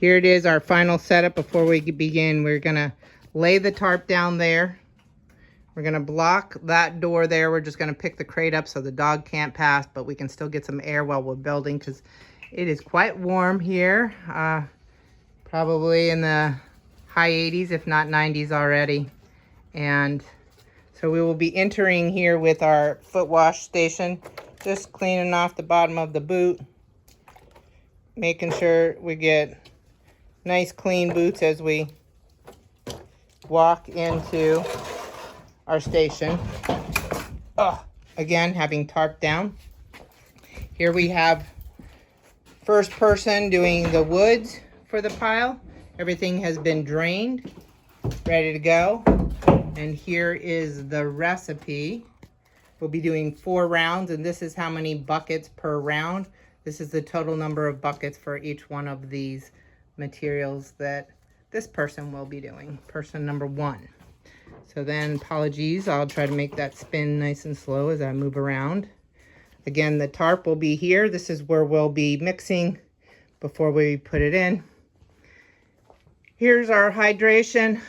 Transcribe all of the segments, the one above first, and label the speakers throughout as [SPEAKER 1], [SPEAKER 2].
[SPEAKER 1] Here it is, our final setup before we begin. We're gonna lay the tarp down there. We're gonna block that door there. We're just gonna pick the crate up so the dog can't pass, but we can still get some air while we're building because it is quite warm here. Probably in the high 80s, if not 90s already. And so we will be entering here with our foot wash station, just cleaning off the bottom of the boot, making sure we get nice clean boots as we walk into our station. Again, having tarp down. Here we have first person doing the woods for the pile. Everything has been drained, ready to go. And here is the recipe. We'll be doing 4 rounds, and this is how many buckets per round. This is the total number of buckets for each one of these materials that this person will be doing, person number 1. So then, apologies, I'll try to make that spin nice and slow as I move around. Again, the tarp will be here. This is where we'll be mixing before we put it in. Here's our hydration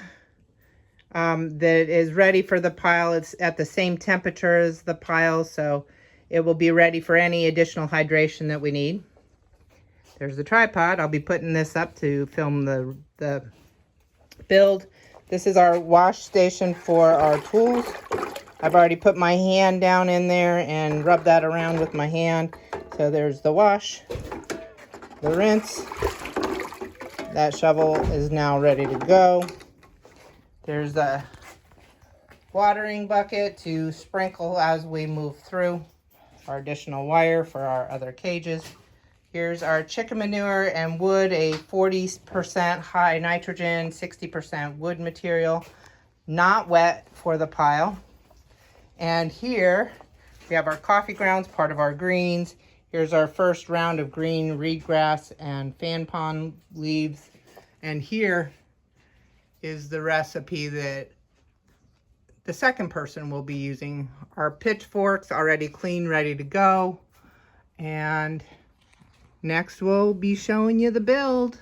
[SPEAKER 1] that is ready for the pile. It's at the same temperature as the pile, so it will be ready for any additional hydration that we need. There's the tripod. I'll be putting this up to film the build. This is our wash station for our tools. I've already put my hand down in there and rubbed that around with my hand. So there's the wash, the rinse. That shovel is now ready to go. There's the watering bucket to sprinkle as we move through. Our additional wire for our other cages. Here's our chicken manure and wood, a 40% high nitrogen, 60% wood material, not wet for the pile. And here we have our coffee grounds, part of our greens. Here's our first round of green reedgrass and fan pond leaves. And here is the recipe that the second person will be using. Our pitchforks already clean, ready to go. And next we'll be showing you the build.